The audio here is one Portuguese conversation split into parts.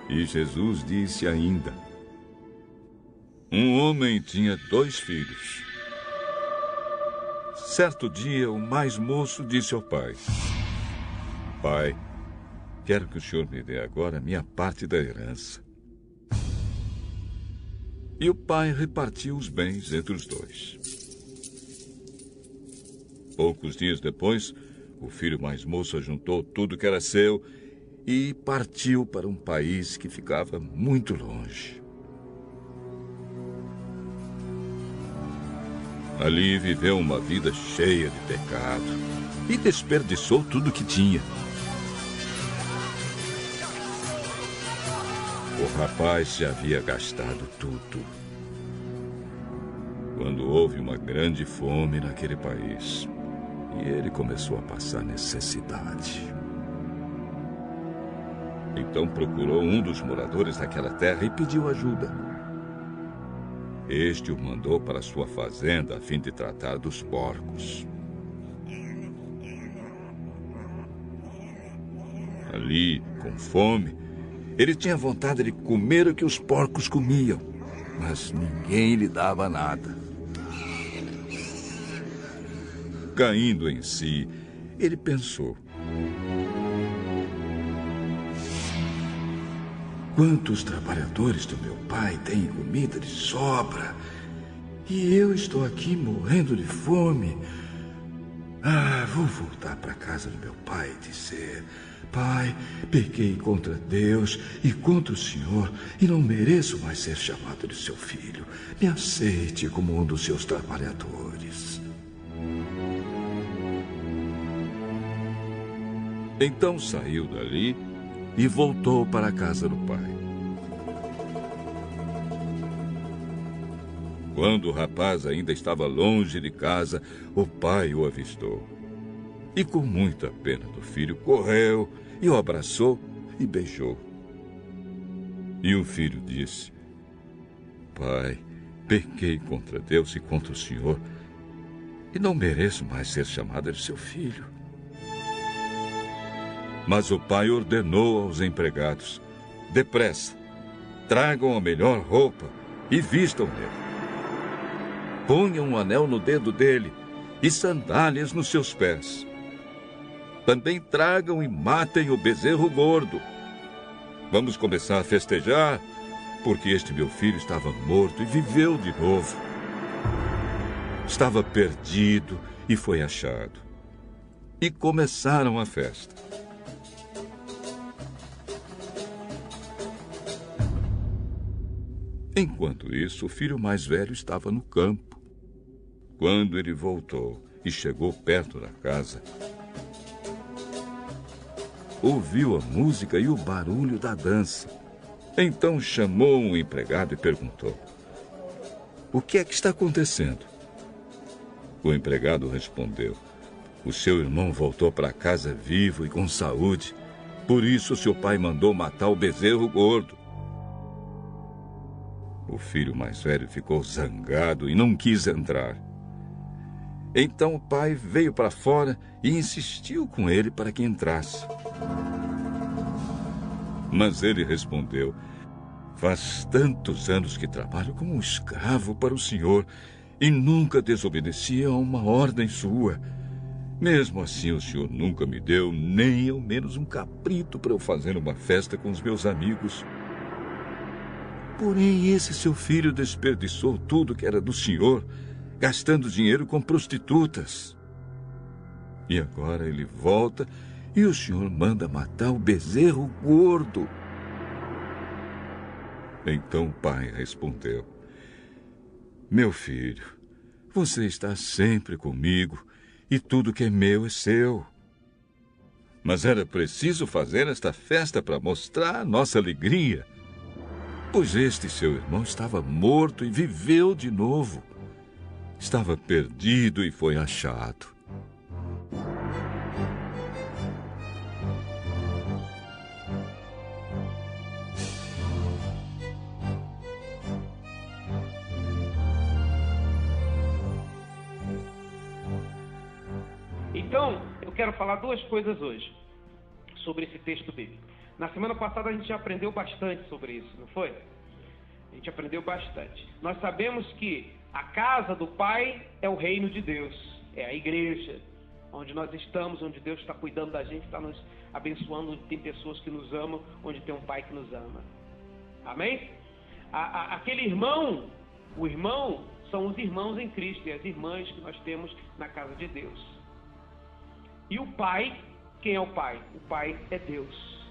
E Jesus disse ainda: um homem tinha 2 filhos. Certo dia, o mais moço disse ao pai: pai, quero que o senhor me dê agora a minha parte da herança. E o pai repartiu os bens entre os 2. Poucos dias depois, o filho mais moço ajuntou tudo que era seu e partiu para um país que ficava muito longe. Ali viveu uma vida cheia de pecado e desperdiçou tudo que tinha. O rapaz já havia gastado tudo. Quando houve uma grande fome naquele país, e ele começou a passar necessidade. Então procurou um dos moradores daquela terra e pediu ajuda. Este o mandou para sua fazenda a fim de tratar dos porcos. Ali, com fome, ele tinha vontade de comer o que os porcos comiam, mas ninguém lhe dava nada. Caindo em si, ele pensou: quantos trabalhadores do meu pai têm comida de sobra e eu estou aqui morrendo de fome. Vou voltar para a casa do meu pai e dizer: pai, pequei contra Deus e contra o senhor e não mereço mais ser chamado de seu filho. Me aceite como um dos seus trabalhadores. Então saiu dali e voltou para a casa do pai. Quando o rapaz ainda estava longe de casa, o pai o avistou. E com muita pena do filho, correu e o abraçou e beijou. E o filho disse: pai, pequei contra Deus e contra o senhor e não mereço mais ser chamado de seu filho. Mas o pai ordenou aos empregados: depressa, tragam a melhor roupa e vistam nele. Ponham um anel no dedo dele e sandálias nos seus pés. Também tragam e matem o bezerro gordo. Vamos começar a festejar, porque este meu filho estava morto e viveu de novo. Estava perdido e foi achado. E começaram a festa. Enquanto isso, o filho mais velho estava no campo. Quando ele voltou e chegou perto da casa, ouviu a música e o barulho da dança. Então chamou um empregado e perguntou: o que é que está acontecendo? O empregado respondeu: o seu irmão voltou para casa vivo e com saúde. Por isso seu pai mandou matar o bezerro gordo. O filho mais velho ficou zangado e não quis entrar. Então o pai veio para fora e insistiu com ele para que entrasse. Mas ele respondeu: faz tantos anos que trabalho como um escravo para o senhor e nunca desobedeci a uma ordem sua. Mesmo assim, o senhor nunca me deu nem ao menos um cabrito para eu fazer uma festa com os meus amigos. Porém, esse seu filho desperdiçou tudo que era do senhor, gastando dinheiro com prostitutas. E agora ele volta e o senhor manda matar o bezerro gordo. Então o pai respondeu: meu filho, você está sempre comigo e tudo que é meu é seu. Mas era preciso fazer esta festa para mostrar a nossa alegria. Pois este seu irmão estava morto e viveu de novo. Estava perdido e foi achado. Então, eu quero falar 2 coisas hoje sobre esse texto bíblico. Na semana passada a gente já aprendeu bastante sobre isso, não foi? A gente aprendeu bastante. Nós sabemos que a casa do Pai é o reino de Deus, é a igreja, onde nós estamos, onde Deus está cuidando da gente, está nos abençoando, onde tem pessoas que nos amam, onde tem um Pai que nos ama. Amém? Aquele irmão, o irmão, são os irmãos em Cristo e as irmãs que nós temos na casa de Deus. E o Pai, quem é o Pai? O Pai é Deus.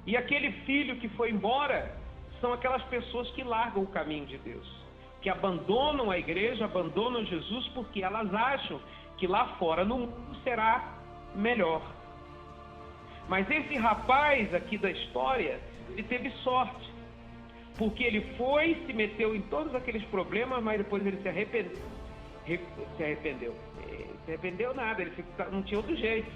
E aquele filho que foi embora são aquelas pessoas que largam o caminho de Deus, que abandonam a igreja, abandonam Jesus porque elas acham que lá fora no mundo será melhor. Mas esse rapaz aqui da história, ele teve sorte, porque ele foi, se meteu em todos aqueles problemas, mas depois ele se arrependeu. Se arrependeu nada, ele não tinha outro jeito,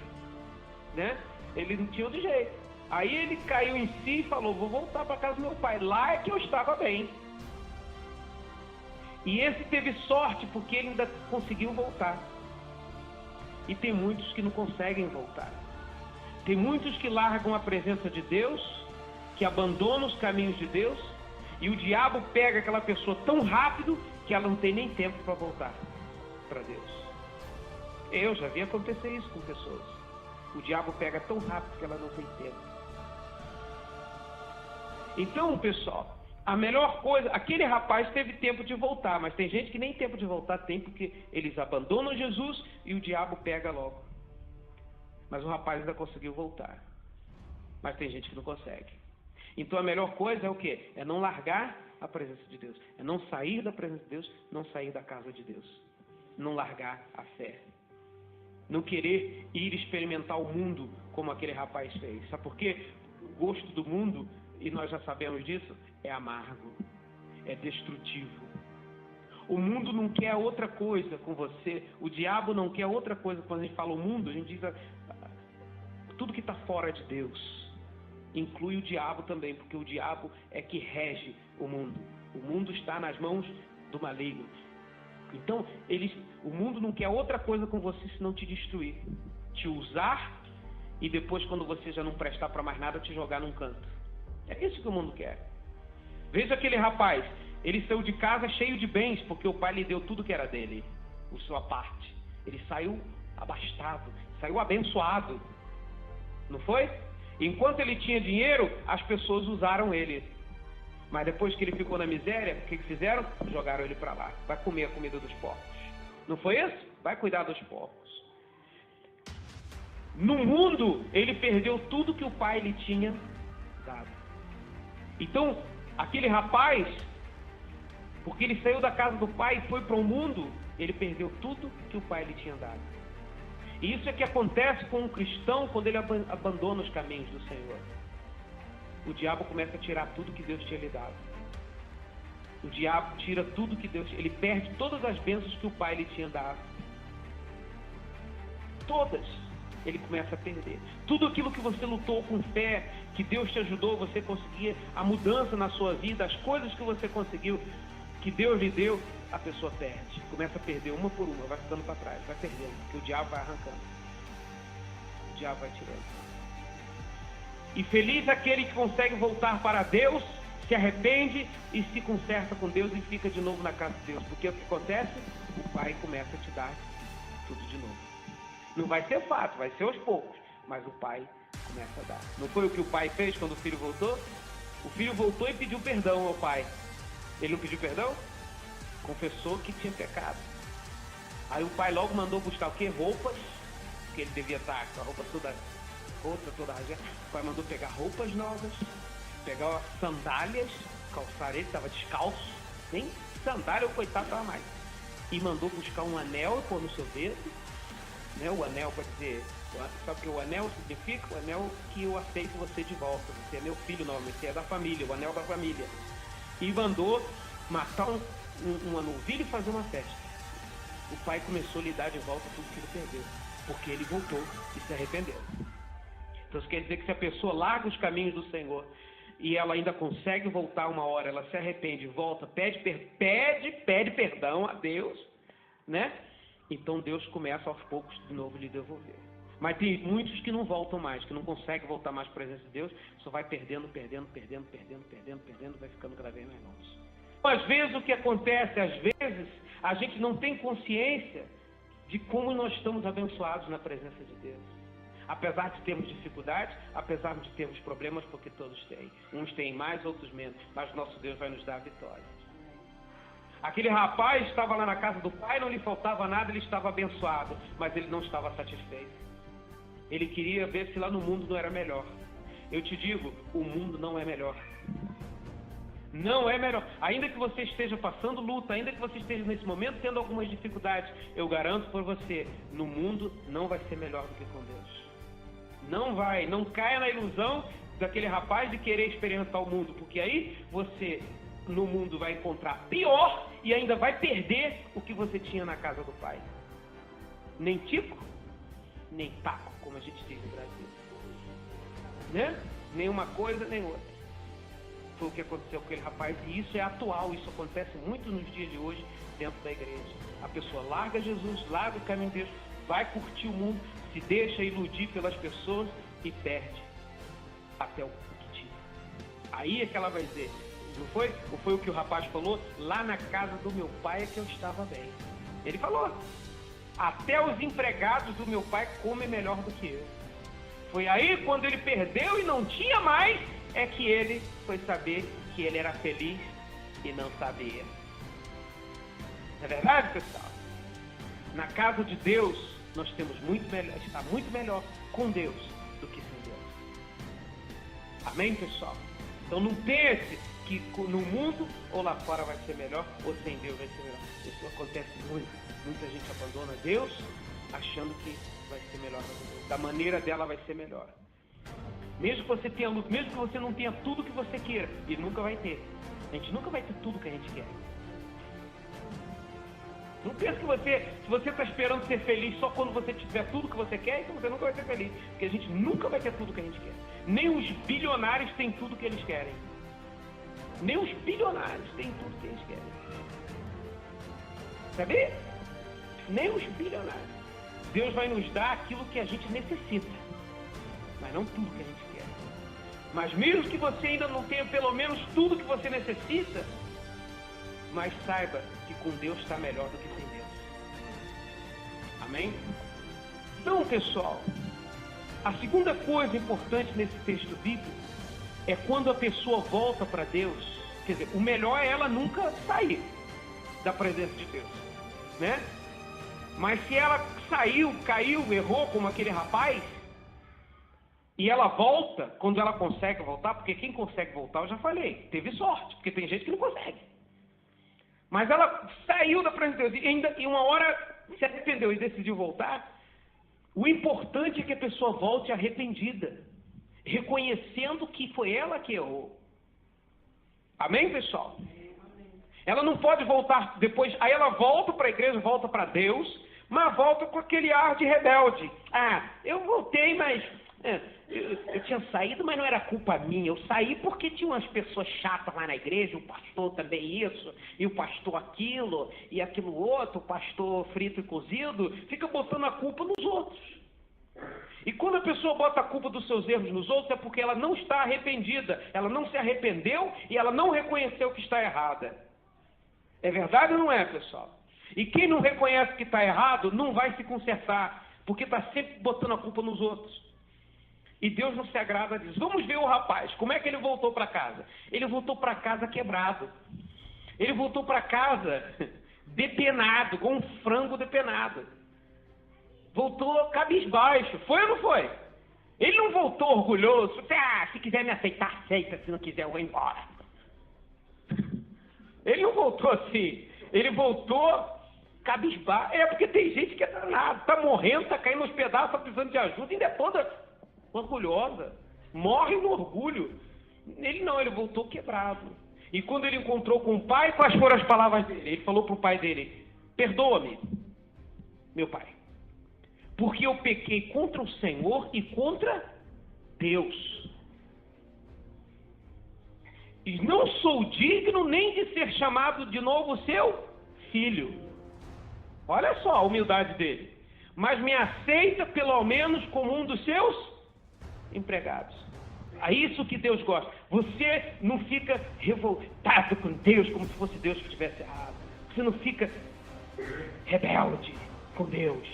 né? Ele não tinha outro jeito. Aí ele caiu em si e falou, vou voltar para casa do meu pai, lá é que eu estava bem. E esse teve sorte porque ele ainda conseguiu voltar. E tem muitos que não conseguem voltar. Tem muitos que largam a presença de Deus, que abandonam os caminhos de Deus, e o diabo pega aquela pessoa tão rápido que ela não tem nem tempo para voltar para Deus. Eu já vi acontecer isso com pessoas. O diabo pega tão rápido que ela não tem tempo. Então, pessoal, a melhor coisa, aquele rapaz teve tempo de voltar, mas tem gente que nem tempo de voltar tem, porque eles abandonam Jesus e o diabo pega logo. Mas o rapaz ainda conseguiu voltar. Mas tem gente que não consegue. Então a melhor coisa é o quê? É não largar a presença de Deus. É não sair da presença de Deus, não sair da casa de Deus. Não largar a fé. Não querer ir experimentar o mundo como aquele rapaz fez. Sabe por quê? O gosto do mundo, e nós já sabemos disso, é amargo, é destrutivo. O mundo não quer outra coisa com você, o diabo não quer outra coisa. Quando a gente fala o mundo, a gente diz tudo que está fora de Deus. Inclui o diabo também, porque o diabo é que rege o mundo. O mundo está nas mãos do maligno. Então, o mundo não quer outra coisa com você senão te destruir, te usar e depois, quando você já não prestar para mais nada, te jogar num canto. É isso que o mundo quer. Veja aquele rapaz, ele saiu de casa cheio de bens, porque o pai lhe deu tudo que era dele, a sua parte. Ele saiu abastado, saiu abençoado. Não foi? Enquanto ele tinha dinheiro, as pessoas usaram ele. Mas depois que ele ficou na miséria, o que fizeram? Jogaram ele para lá. Vai comer a comida dos porcos. Não foi isso? Vai cuidar dos porcos. No mundo, ele perdeu tudo que o pai lhe tinha dado. Então, aquele rapaz, porque ele saiu da casa do pai e foi para o mundo, ele perdeu tudo que o pai lhe tinha dado. E isso é que acontece com um cristão quando ele abandona os caminhos do Senhor. O diabo começa a tirar tudo que Deus tinha lhe dado. O diabo tira tudo que Deus... Ele perde todas as bênçãos que o pai lhe tinha dado. Todas. Ele começa a perder. Tudo aquilo que você lutou com fé, que Deus te ajudou, você conseguir a mudança na sua vida, as coisas que você conseguiu, que Deus lhe deu, a pessoa perde. Começa a perder uma por uma, vai ficando para trás, vai perdendo, porque o diabo vai arrancando. O diabo vai tirando. E feliz aquele que consegue voltar para Deus, se arrepende e se conserta com Deus e fica de novo na casa de Deus. Porque o que acontece? O pai começa a te dar tudo de novo. Não vai ser fácil, vai ser aos poucos, mas o pai começa a dar. Não foi o que o pai fez quando o filho voltou? O filho voltou e pediu perdão ao pai. Ele não pediu perdão? Confessou que tinha pecado. Aí o pai logo mandou buscar o quê? Roupas, porque ele devia estar com a roupa toda rasgada. O pai mandou pegar roupas novas, pegar sandálias, calçar ele, estava descalço, nem sandália o coitado estava mais. E mandou buscar um anel e pôr no seu dedo, né? O anel para dizer, sabe o que o anel significa? O anel que eu aceito você de volta, você é meu filho novamente, você é da família, o anel da família. E mandou matar uma novilha e fazer uma festa. O pai começou a lhe dar de volta tudo que ele perdeu, porque ele voltou e se arrependeu. Então isso quer dizer que se a pessoa larga os caminhos do Senhor e ela ainda consegue voltar uma hora, ela se arrepende, volta, pede perdão a Deus, né? Então Deus começa aos poucos de novo lhe devolver. Mas tem muitos que não voltam mais, que não conseguem voltar mais para a presença de Deus, só vai perdendo, vai ficando cada vez mais longe. Às vezes o que acontece, às vezes a gente não tem consciência de como nós estamos abençoados na presença de Deus. Apesar de termos dificuldades, apesar de termos problemas, porque todos têm. Uns têm mais, outros menos, mas nosso Deus vai nos dar a vitória. Aquele rapaz estava lá na casa do pai, não lhe faltava nada, ele estava abençoado, mas ele não estava satisfeito. Ele queria ver se lá no mundo não era melhor. Eu te digo, o mundo não é melhor. Não é melhor. Ainda que você esteja passando luta, ainda que você esteja nesse momento tendo algumas dificuldades, eu garanto por você, no mundo não vai ser melhor do que com Deus. Não vai. Não caia na ilusão daquele rapaz de querer experimentar o mundo, porque aí você no mundo vai encontrar pior e ainda vai perder o que você tinha na casa do pai. Nem tico, nem taco, como a gente diz no Brasil. Né? Nem uma coisa, nem outra. Foi o que aconteceu com aquele rapaz, e isso é atual, isso acontece muito nos dias de hoje dentro da igreja. A pessoa larga Jesus, larga o caminho de Deus, vai curtir o mundo, se deixa iludir pelas pessoas e perde até o que tinha. Aí é que ela vai dizer, não foi? Ou foi o que o rapaz falou? Lá na casa do meu pai é que eu estava bem. Ele falou, até os empregados do meu pai comem melhor do que eu. Foi aí quando ele perdeu e não tinha mais, é que ele foi saber que ele era feliz e não sabia. Não é verdade, pessoal? Na casa de Deus, nós temos muito melhor, está muito melhor com Deus do que sem Deus. Amém, pessoal? Então não pense que no mundo ou lá fora vai ser melhor, ou sem Deus vai ser melhor. Isso acontece muito. Muita gente abandona Deus achando que vai ser melhor. Da maneira dela vai ser melhor. Mesmo que você tenha luta, mesmo que você não tenha tudo que você queira, e nunca vai ter. A gente nunca vai ter tudo que a gente quer. Não pense que se você está esperando ser feliz só quando você tiver tudo que você quer, então você nunca vai ser feliz. Porque a gente nunca vai ter tudo que a gente quer. Nem os bilionários têm tudo que eles querem. Nem os bilionários têm tudo que eles querem. Sabia? Nem os bilionários. Deus vai nos dar aquilo que a gente necessita, mas não tudo que a gente quer. Mas mesmo que você ainda não tenha pelo menos tudo que você necessita, mas saiba que com Deus está melhor do que sem Deus. Amém? Então, pessoal, a segunda coisa importante nesse texto bíblico é quando a pessoa volta para Deus. Quer dizer, o melhor é ela nunca sair da presença de Deus, né? Mas se ela saiu, caiu, errou como aquele rapaz, e ela volta, quando ela consegue voltar, porque quem consegue voltar, eu já falei, teve sorte, porque tem gente que não consegue. Mas ela saiu da presença de Deus e ainda em uma hora se arrependeu e decidiu voltar. O importante é que a pessoa volte arrependida, reconhecendo que foi ela que errou. Amém, pessoal? Ela não pode voltar depois, aí ela volta para a igreja, volta para Deus, mas volta com aquele ar de rebelde. Ah, eu voltei, mas eu tinha saído, mas não era culpa minha. Eu saí porque tinha umas pessoas chatas lá na igreja, o pastor também isso, e o pastor aquilo, e aquilo outro, o pastor frito e cozido, fica botando a culpa nos outros. E quando a pessoa bota a culpa dos seus erros nos outros, é porque ela não está arrependida, ela não se arrependeu e ela não reconheceu que está errada. É verdade ou não é, pessoal? E quem não reconhece que está errado, não vai se consertar, porque está sempre botando a culpa nos outros. E Deus não se agrada disso. Vamos ver o rapaz, como é que ele voltou para casa? Ele voltou para casa quebrado. Ele voltou para casa depenado, com um frango depenado. Voltou cabisbaixo. Foi ou não foi? Ele não voltou orgulhoso. Se quiser me aceitar, aceita. Se não quiser, eu vou embora. Ele não voltou assim. Ele voltou cabisbaixo. É porque tem gente que é danado. Está morrendo, está caindo nos pedaços, está precisando de ajuda e ainda é toda orgulhosa. Morre no orgulho. Ele não, ele voltou quebrado. E quando ele encontrou com o pai, quais foram as palavras dele? Ele falou para o pai dele: perdoa-me, meu pai, porque eu pequei contra o Senhor e contra Deus. E não sou digno nem de ser chamado de novo seu filho. Olha só a humildade dele. mas me aceita pelo menos como um dos seus empregados. É isso que Deus gosta. Você não fica revoltado com Deus como se fosse Deus que estivesse errado. Você não fica rebelde com Deus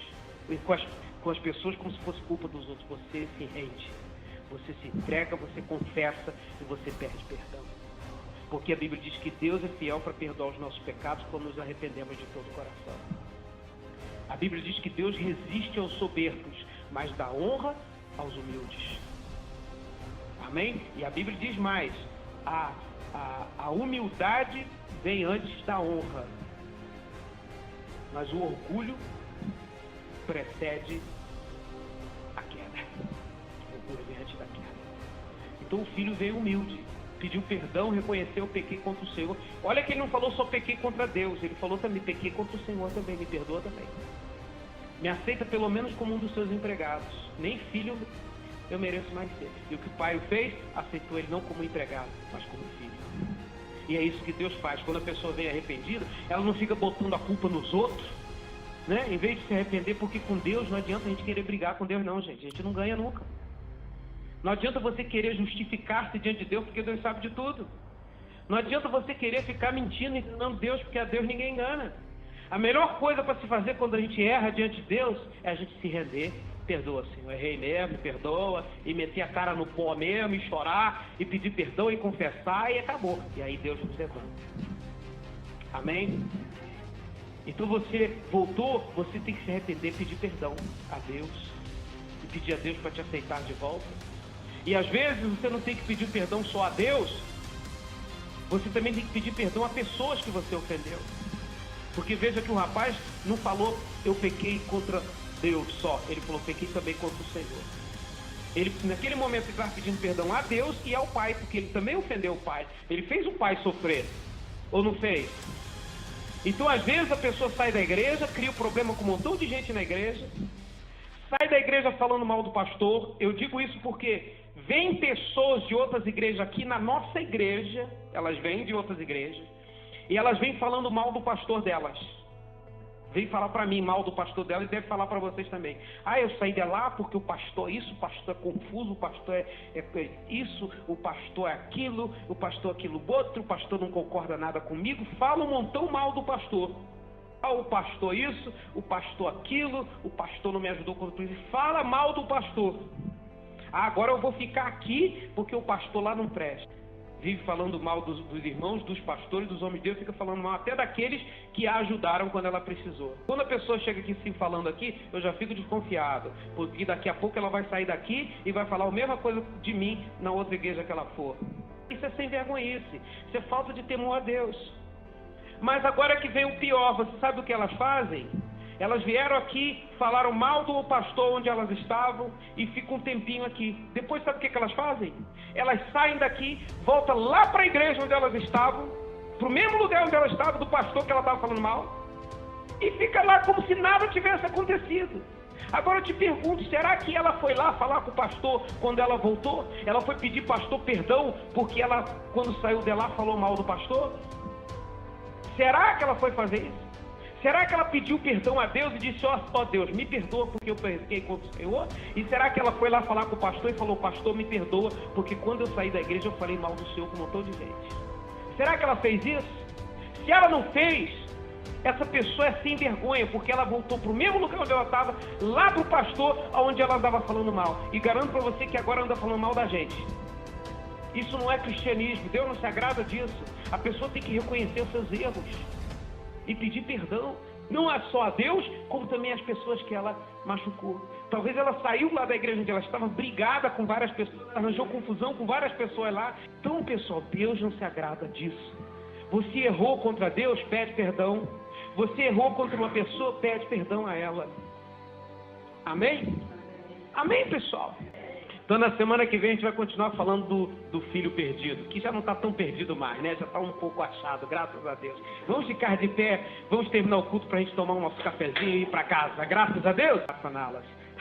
e com as pessoas como se fosse culpa dos outros. Você se rende, você se entrega, você confessa e você pede perdão. Porque a Bíblia diz que Deus é fiel para perdoar os nossos pecados quando nos arrependemos de todo o coração. A Bíblia diz que Deus resiste aos soberbos, mas dá honra aos humildes. Amém? E a Bíblia diz mais, a humildade vem antes da honra, mas o orgulho precede a queda. O orgulho vem antes da queda. Então o filho veio humilde, pediu perdão, reconheceu: pequei contra o Senhor. Olha que ele não falou só pequei contra Deus, ele falou também: pequei contra o Senhor também, me perdoa também. Me aceita pelo menos como um dos seus empregados. Nem filho eu mereço mais ser. E o que o pai fez, aceitou ele não como empregado, mas como filho. E é isso que Deus faz. Quando a pessoa vem arrependida, ela não fica botando a culpa nos outros, né? Em vez de se arrepender, porque com Deus não adianta a gente querer brigar com Deus não, gente. A gente não ganha nunca. Não adianta você querer justificar-se diante de Deus, porque Deus sabe de tudo. Não adianta você querer ficar mentindo e enganando Deus, porque a Deus ninguém engana. A melhor coisa para se fazer quando a gente erra diante de Deus é a gente se render. Perdoa, Senhor, errei mesmo, me perdoa, e meter a cara no pó mesmo, e chorar, e pedir perdão, e confessar, e acabou. E aí Deus nos levanta. Amém? Então você voltou, você tem que se arrepender, pedir perdão a Deus, e pedir a Deus para te aceitar de volta. E às vezes você não tem que pedir perdão só a Deus, você também tem que pedir perdão a pessoas que você ofendeu. Porque veja que o rapaz não falou: eu pequei contra Deus só, ele falou: pequei também contra o Senhor. Ele, naquele momento, ele estava pedindo perdão a Deus e ao pai, porque ele também ofendeu o pai. Ele fez o pai sofrer, ou não fez? Então às vezes a pessoa sai da igreja, cria um problema com um montão de gente na igreja, sai da igreja falando mal do pastor. Eu digo isso porque vem pessoas de outras igrejas aqui na nossa igreja, elas vêm de outras igrejas, e elas vêm falando mal do pastor delas. Vem falar para mim mal do pastor dela e deve falar para vocês também. Ah, eu saí de lá porque o pastor é isso, o pastor é confuso, o pastor é isso, o pastor é aquilo, o pastor é aquilo outro, o pastor não concorda nada comigo. Fala um montão mal do pastor. Ah, o pastor isso, o pastor aquilo, o pastor não me ajudou quando precisei. Fala mal do pastor. Ah, agora eu vou ficar aqui porque o pastor lá não presta. Vive falando mal dos irmãos, dos pastores, dos homens de Deus, fica falando mal até daqueles que a ajudaram quando ela precisou. Quando a pessoa chega aqui se falando aqui, eu já fico desconfiado, porque daqui a pouco ela vai sair daqui e vai falar a mesma coisa de mim na outra igreja que ela for. Isso é sem vergonhice, isso é falta de temor a Deus. Mas agora que vem o pior, você sabe o que elas fazem? Elas vieram aqui, falaram mal do pastor onde elas estavam e ficam um tempinho aqui. Depois sabe o que elas fazem? Elas saem daqui, voltam lá para a igreja onde elas estavam, para o mesmo lugar onde elas estavam, do pastor que ela estava falando mal, e fica lá como se nada tivesse acontecido. Agora eu te pergunto, será que ela foi lá falar com o pastor quando ela voltou? Ela foi pedir pastor perdão porque ela, quando saiu de lá, falou mal do pastor? Será que ela foi fazer isso? Será que ela pediu perdão a Deus e disse: ó Deus, me perdoa porque eu pequei contra o Senhor? E será que ela foi lá falar com o pastor e falou: pastor, me perdoa porque quando eu saí da igreja eu falei mal do Senhor com um montão de gente? Será que ela fez isso? Se ela não fez, essa pessoa é sem vergonha, porque ela voltou para o mesmo lugar onde ela estava, lá para o pastor onde ela andava falando mal. E garanto para você que agora anda falando mal da gente. Isso não é cristianismo, Deus não se agrada disso. A pessoa tem que reconhecer os seus erros e pedir perdão, não só a Deus, como também as pessoas que ela machucou. Talvez ela saiu lá da igreja onde ela estava, brigada com várias pessoas, arranjou confusão com várias pessoas lá. Então, pessoal, Deus não se agrada disso. Você errou contra Deus, pede perdão. Você errou contra uma pessoa, pede perdão a ela. Amém? Amém, pessoal? Então na semana que vem a gente vai continuar falando do filho perdido, que já não está tão perdido mais, né? Já está um pouco achado, graças a Deus. Vamos ficar de pé, vamos terminar o culto para a gente tomar um nosso cafezinho e ir para casa, graças a Deus.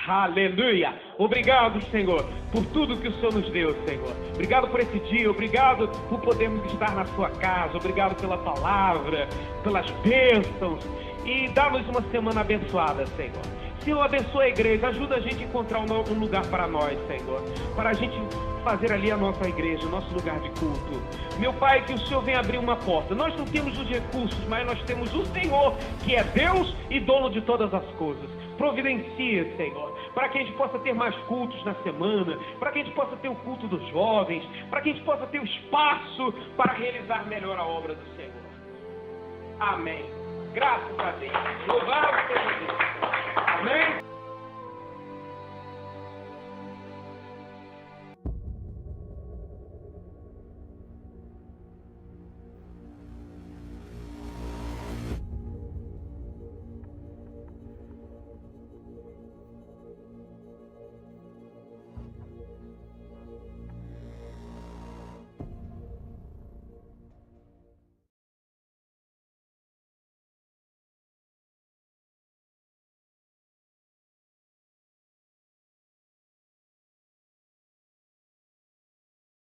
Aleluia! Obrigado, Senhor, por tudo que o Senhor nos deu, Senhor. Obrigado por esse dia, obrigado por podermos estar na sua casa, obrigado pela palavra, pelas bênçãos, e dá-nos uma semana abençoada, Senhor. Senhor, abençoa a igreja, ajuda a gente a encontrar um lugar para nós, Senhor, para a gente fazer ali a nossa igreja, o nosso lugar de culto. Meu Pai, que o Senhor venha abrir uma porta. Nós não temos os recursos, mas nós temos o Senhor, que é Deus e dono de todas as coisas. Providencia, Senhor, para que a gente possa ter mais cultos na semana, para que a gente possa ter o culto dos jovens, para que a gente possa ter o espaço para realizar melhor a obra do Senhor. Amém. Graças a Deus. Louvado seja Deus. Amém.